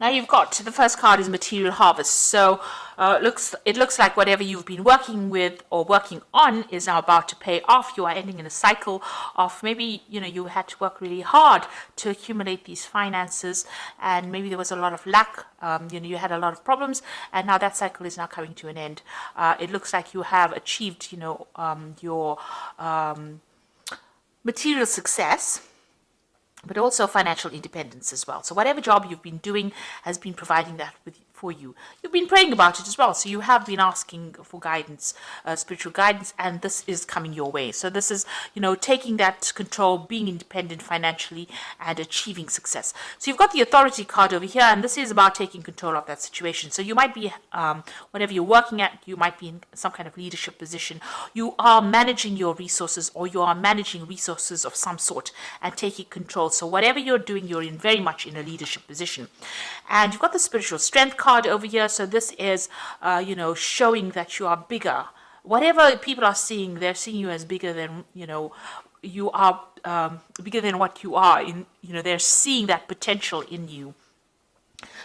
Now you've got, the first card is material harvest. So it looks like whatever you've been working with or working on is now about to pay off. You are ending in a cycle of maybe, you had to work really hard to accumulate these finances, and maybe there was a lot of lack. You had a lot of problems, and now that cycle is now coming to an end. It looks like you have achieved, your material success, but also financial independence as well. So whatever job you've been doing has been providing that for you. You've been praying about it as well. So you have been asking for guidance, spiritual guidance, and this is coming your way. So this is, taking that control, being independent financially, and achieving success. So you've got the authority card over here, and this is about taking control of that situation. So you might be, whatever you're working at, you might be in some kind of leadership position. You are managing your resources, or you are managing resources of some sort and taking control. So whatever you're doing, you're very much in a leadership position. And you've got the spiritual strength card over here. So this is, showing that you are bigger. Whatever people are seeing, they're seeing you as bigger than, you are bigger than what you are. They're seeing that potential in you.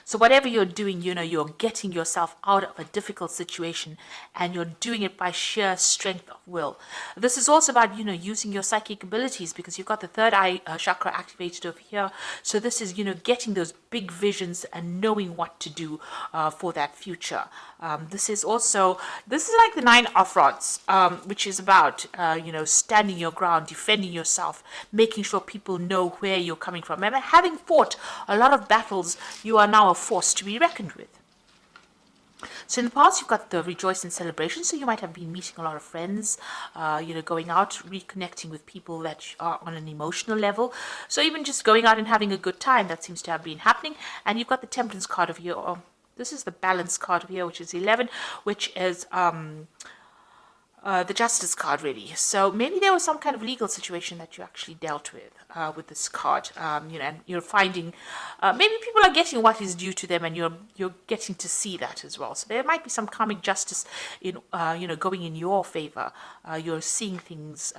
So whatever you're doing, you're getting yourself out of a difficult situation, and you're doing it by sheer strength of will. This is also about, using your psychic abilities, because you've got the third eye chakra activated over here. So this is, getting those big visions and knowing what to do for that future. This is like the 9 of rods, which is about, standing your ground, defending yourself, making sure people know where you're coming from. And having fought a lot of battles, you are now a force to be reckoned with. So in the past, you've got the rejoice and celebration. So you might have been meeting a lot of friends, going out, reconnecting with people that are on an emotional level. So even just going out and having a good time, that seems to have been happening. And you've got the temperance card of here. This is the balance card of here, which is 11, which is the justice card, really. So maybe there was some kind of legal situation that you actually dealt with this card, and you're finding maybe people are getting what is due to them, and you're getting to see that as well. So there might be some karmic justice in going in your favor. You're seeing things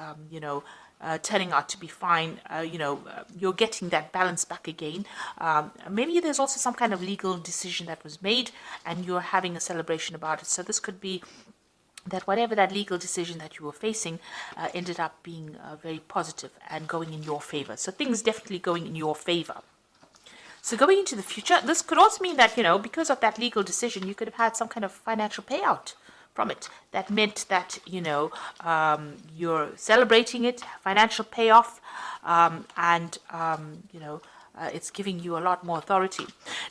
turning out to be fine. You're getting that balance back again. Maybe there's also some kind of legal decision that was made, and you're having a celebration about it. So this could be that whatever that legal decision that you were facing ended up being very positive and going in your favor. So things definitely going in your favor. So going into the future, this could also mean that, because of that legal decision, you could have had some kind of financial payout from it. That meant that, you're celebrating it, financial payoff, and it's giving you a lot more authority.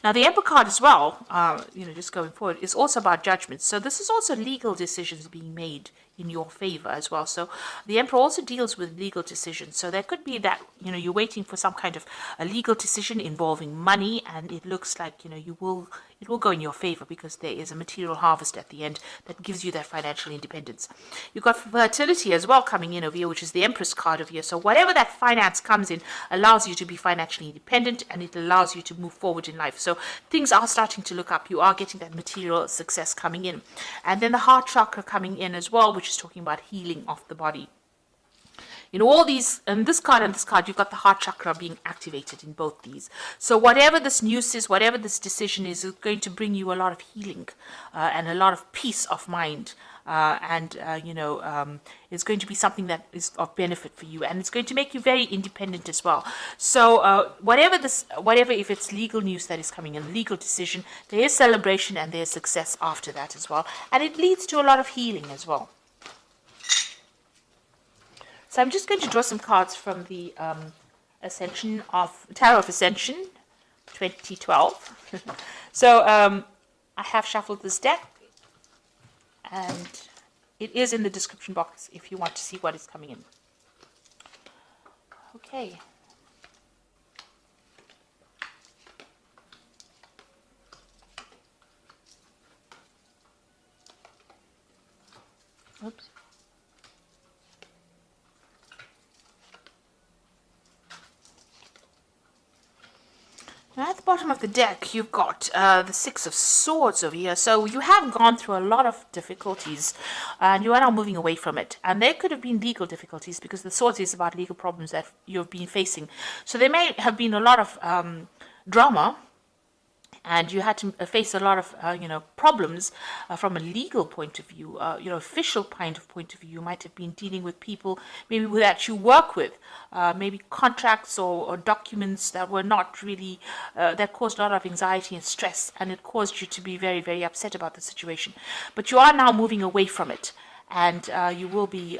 Now, the Emperor card as well, just going forward, is also about judgment. So this is also legal decisions being made in your favor as well. So the Emperor also deals with legal decisions. So there could be that, you're waiting for some kind of a legal decision involving money, and it looks like, it will go in your favor, because there is a material harvest at the end that gives you that financial independence. You've got fertility as well coming in over here, which is the Empress card over here. So whatever that finance comes in allows you to be financially independent, and it allows you to move forward in life. So things are starting to look up. You are getting that material success coming in. And then the heart chakra coming in as well, which is talking about healing of the body. All these, and this card, you've got the heart chakra being activated in both these. So whatever this news is, whatever this decision is going to bring you a lot of healing and a lot of peace of mind. It's going to be something that is of benefit for you, and it's going to make you very independent as well. So whatever, if it's legal news that is coming in, legal decision, there is celebration and there's success after that as well. And it leads to a lot of healing as well. So I'm just going to draw some cards from the Tarot of Ascension 2012. So I have shuffled this deck, and it is in the description box if you want to see what is coming in. Okay. Oops. Now at the bottom of the deck, you've got the Six of Swords over here. So you have gone through a lot of difficulties, and you are now moving away from it. And there could have been legal difficulties, because the Swords is about legal problems that you've been facing. So there may have been a lot of drama and you had to face a lot of problems from a legal point of view, official point of view. You might have been dealing with people maybe that you work with, maybe contracts or documents that were not really that caused a lot of anxiety and stress, and it caused you to be very, very upset about the situation. But you are now moving away from it, and you will be,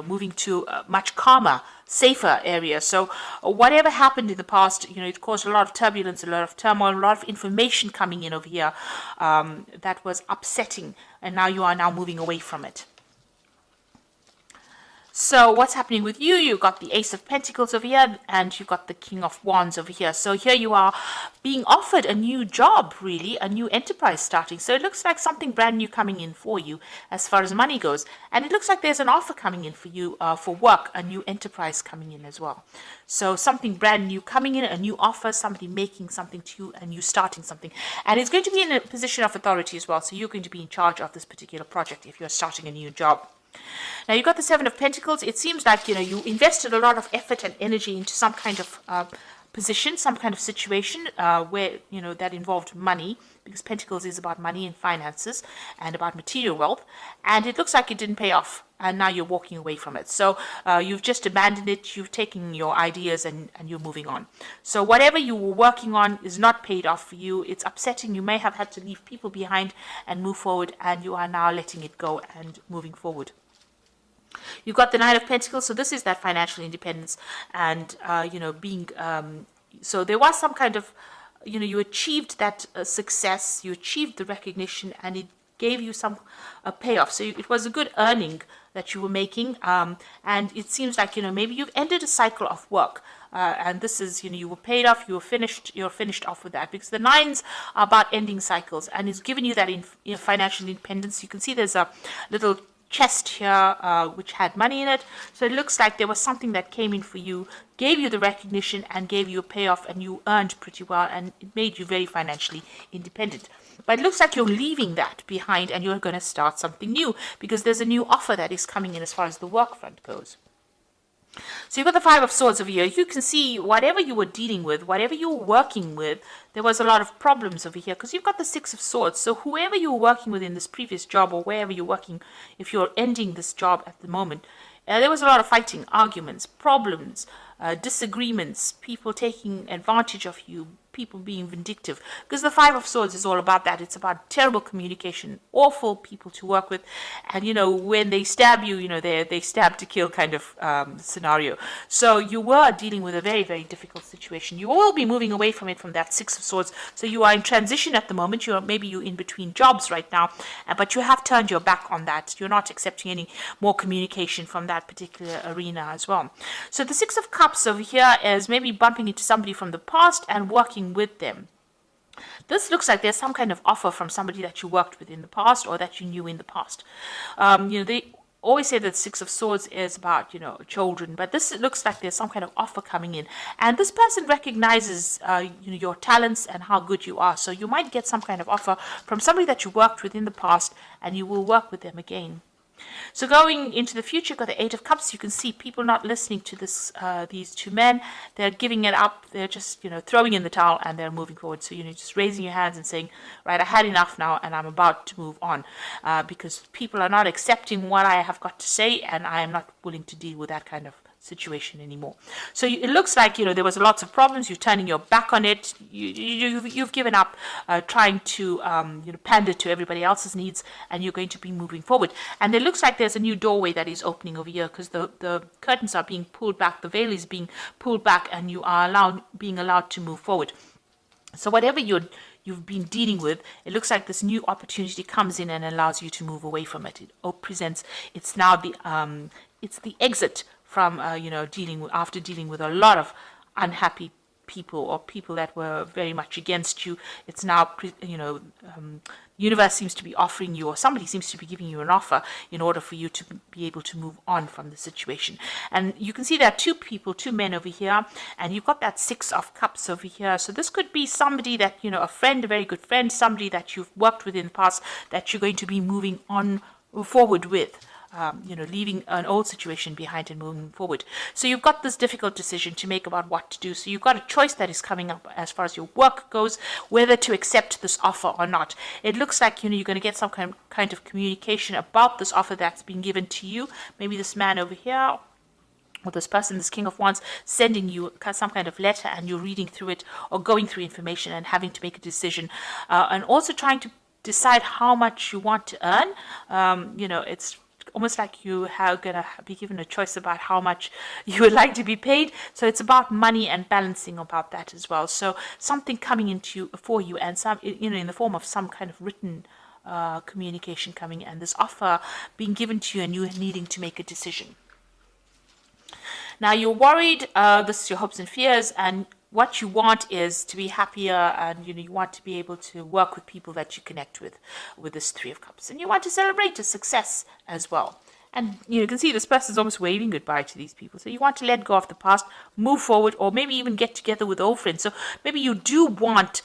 moving to a much calmer, safer area. So whatever happened in the past, it caused a lot of turbulence, a lot of turmoil, a lot of information coming in over here that was upsetting, and now you are now moving away from it. So what's happening with you? You've got the Ace of Pentacles over here, and you've got the King of Wands over here. So here you are being offered a new job, really, a new enterprise starting. So it looks like something brand new coming in for you as far as money goes. And it looks like there's an offer coming in for you for work, a new enterprise coming in as well. So something brand new coming in, a new offer, somebody making something to you, and you starting something. And it's going to be in a position of authority as well. So you're going to be in charge of this particular project if you're starting a new job. Now you've got the Seven of Pentacles. It seems like, you invested a lot of effort and energy into some kind of position, some kind of situation where, that involved money, because Pentacles is about money and finances and about material wealth. And it looks like it didn't pay off. And now you're walking away from it. So you've just abandoned it. You've taken your ideas and you're moving on. So whatever you were working on is not paid off for you. It's upsetting. You may have had to leave people behind and move forward. And you are now letting it go and moving forward. You've got the Nine of Pentacles, so this is that financial independence, and being so there was some kind of you achieved that success, you achieved the recognition, and it gave you some payoff. So it was a good earning that you were making, and it seems like maybe you've ended a cycle of work. And this is, you were paid off, you're finished off with that, because the nines are about ending cycles, and it's given you that financial independence. You can see there's a little chest here which had money in it, so it looks like there was something that came in for you, gave you the recognition and gave you a payoff, and you earned pretty well, and it made you very financially independent. But it looks like you're leaving that behind and you're going to start something new, because there's a new offer that is coming in as far as the work front goes. So you've got the Five of Swords over here. You can see whatever you were dealing with, whatever you were working with, there was a lot of problems over here, because you've got the Six of Swords. So whoever you were working with in this previous job, or wherever you're working, if you're ending this job at the moment, there was a lot of fighting, arguments, problems, disagreements, people taking advantage of you, people being vindictive, because the Five of Swords is all about that. It's about terrible communication, awful people to work with, and when they stab you, they stab to kill kind of scenario. So you were dealing with a very, very difficult situation. You will be moving away from it, from that Six of Swords. So you are in transition at the moment. Maybe you're in between jobs right now, but you have turned your back on that. You're not accepting any more communication from that particular arena as well. So the Six of Cups over here is maybe bumping into somebody from the past and working with them. This looks like there's some kind of offer from somebody that you worked with in the past, or that you knew in the past. They always say that Six of Swords is about children, but this looks like there's some kind of offer coming in, and this person recognizes your talents and how good you are. So you might get some kind of offer from somebody that you worked with in the past, and you will work with them again. So going into the future, got the Eight of Cups. You can see people not listening to these two men. They're giving it up. They're just, throwing in the towel, and they're moving forward. So, just raising your hands and saying, right, I had enough now, and I'm about to move on, because people are not accepting what I have got to say, and I am not willing to deal with that kind of situation anymore. So it looks like there was lots of problems. You're turning your back on it. You've given up trying to pander to everybody else's needs, and you're going to be moving forward. And it looks like there's a new doorway that is opening over here, because the curtains are being pulled back, the veil is being pulled back, and you are being allowed to move forward. So whatever you've been dealing with, it looks like this new opportunity comes in and allows you to move away from it. It presents. It's now it's the exit from after dealing with a lot of unhappy people, or people that were very much against you. It's now universe seems to be offering you, or somebody seems to be giving you an offer in order for you to be able to move on from the situation. And you can see there are two men over here, and you've got that Six of Cups over here. So this could be somebody that a friend, a very good friend, somebody that you've worked with in the past, that you're going to be moving on forward with. leaving an old situation behind and moving forward. So you've got this difficult decision to make about what to do. So you've got a choice that is coming up as far as your work goes, whether to accept this offer or not. It looks like, you're going to get some kind of communication about this offer that's been given to you. Maybe this man over here, or this person, this King of Wands, sending you some kind of letter, and you're reading through it or going through information and having to make a decision, and also trying to decide how much you want to earn. It's almost like you are going to be given a choice about how much you would like to be paid. So it's about money and balancing about that as well. So something coming into for you, and some, in the form of some kind of written communication coming, and this offer being given to you, and you needing to make a decision. Now you're worried, this is your hopes and fears, and what you want is to be happier, and you want to be able to work with people that you connect with this Three of Cups, and you want to celebrate a success as well. And you can see this person is almost waving goodbye to these people. So you want to let go of the past, move forward, or maybe even get together with old friends. So maybe you do want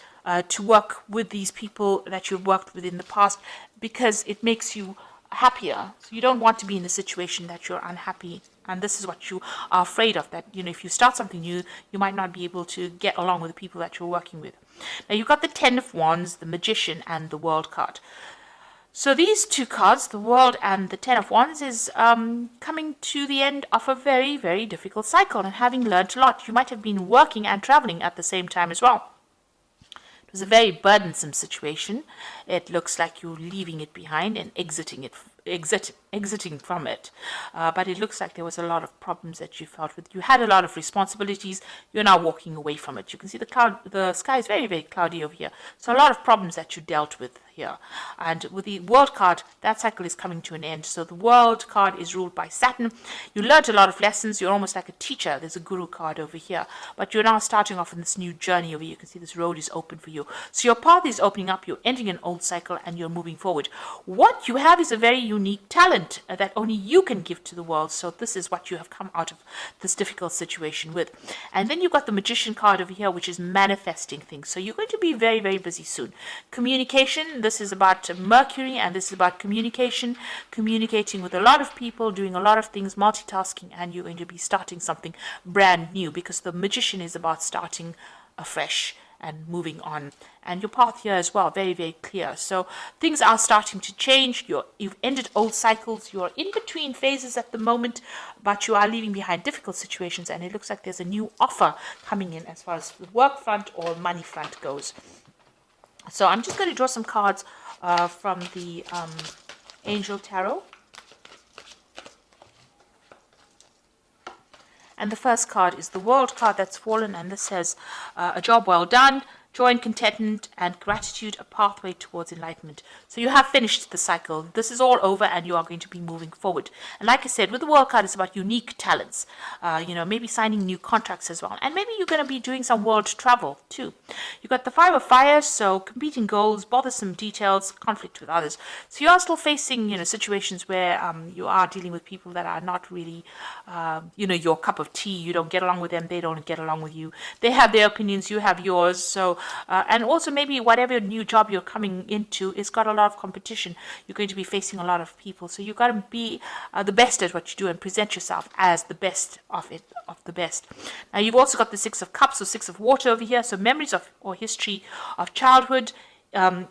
to work with these people that you've worked with in the past, because it makes you happier. So you don't want to be in a situation that you're unhappy, and this is what you are afraid of, that if you start something new, you might not be able to get along with the people that you're working with. Now you've got the Ten of Wands, the Magician, and the World card. So these two cards, the World and the Ten of Wands, is coming to the end of a very, very difficult cycle, and having learned a lot. You might have been working and traveling at the same time as well. It was a very burdensome situation. It looks like you're leaving it behind and exiting from it. But it looks like there was a lot of problems that you felt with. You had a lot of responsibilities. You're now walking away from it. You can see the sky is very, very cloudy over here. So a lot of problems that you dealt with here. And with the World card, that cycle is coming to an end. So the World card is ruled by Saturn. You learned a lot of lessons. You're almost like a teacher. There's a Guru card over here. But you're now starting off on this new journey over here. You can see this road is open for you. So your path is opening up. You're ending an old cycle, and you're moving forward. What you have is a very unique talent that only you can give to the world. So this is what you have come out of this difficult situation with. And then you've got the Magician card over here, which is manifesting things. So you're going to be very, very busy soon. Communication, this is about Mercury, and this is about communication, communicating with a lot of people, doing a lot of things, multitasking, and you're going to be starting something brand new, because the Magician is about starting afresh and moving on. And your path here as well, very, very clear. So things are starting to change. You've ended old cycles. You're in between phases at the moment, but you are leaving behind difficult situations, and it looks like there's a new offer coming in as far as the work front or money front goes. So I'm just going to draw some cards from the Angel Tarot. And the first card is the World card that's fallen, and this says, a job well done, joy and contentment and gratitude, a pathway towards enlightenment. So you have finished the cycle. This is all over, and you are going to be moving forward. And like I said, with the World card, it's about unique talents. Maybe signing new contracts as well. And maybe you're going to be doing some world travel too. You've got the Five of Fire, so competing goals, bothersome details, conflict with others. So you are still facing, situations where you are dealing with people that are not really, your cup of tea. You don't get along with them. They don't get along with you. They have their opinions. You have yours. So and also maybe whatever new job you're coming into, it's got a lot of competition. You're going to be facing a lot of people. So you've got to be the best at what you do and present yourself as the best of the best. Now you've also got the Six of Cups or Six of Water over here. So memories of or history of childhood,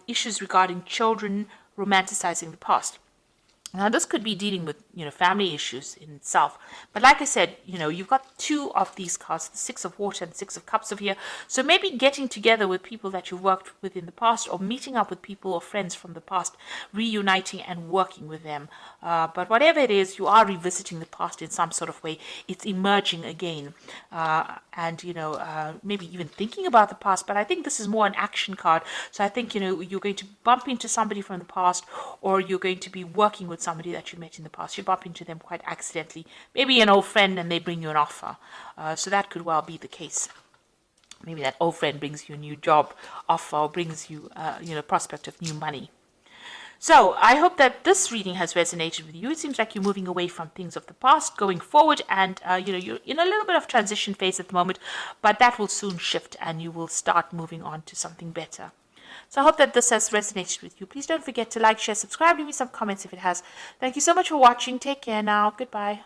issues regarding children, romanticizing the past. Now, this could be dealing with, family issues in itself. But like I said, you've got two of these cards, the Six of Water and the Six of Cups over here. So maybe getting together with people that you've worked with in the past, or meeting up with people or friends from the past, reuniting and working with them. But whatever it is, you are revisiting the past in some sort of way. It's emerging again. Maybe even thinking about the past. But I think this is more an action card. So I think, you're going to bump into somebody from the past, or you're going to be working with somebody that you met in the past. You bump into them quite accidentally, maybe an old friend, and they bring you an offer. So that could well be the case. Maybe that old friend brings you a new job offer, or brings you, prospect of new money. So I hope that this reading has resonated with you. It seems like you're moving away from things of the past, going forward, and you're in a little bit of transition phase at the moment, but that will soon shift, and you will start moving on to something better. So I hope that this has resonated with you. Please don't forget to like, share, subscribe. Leave me some comments if it has. Thank you so much for watching. Take care now. Goodbye.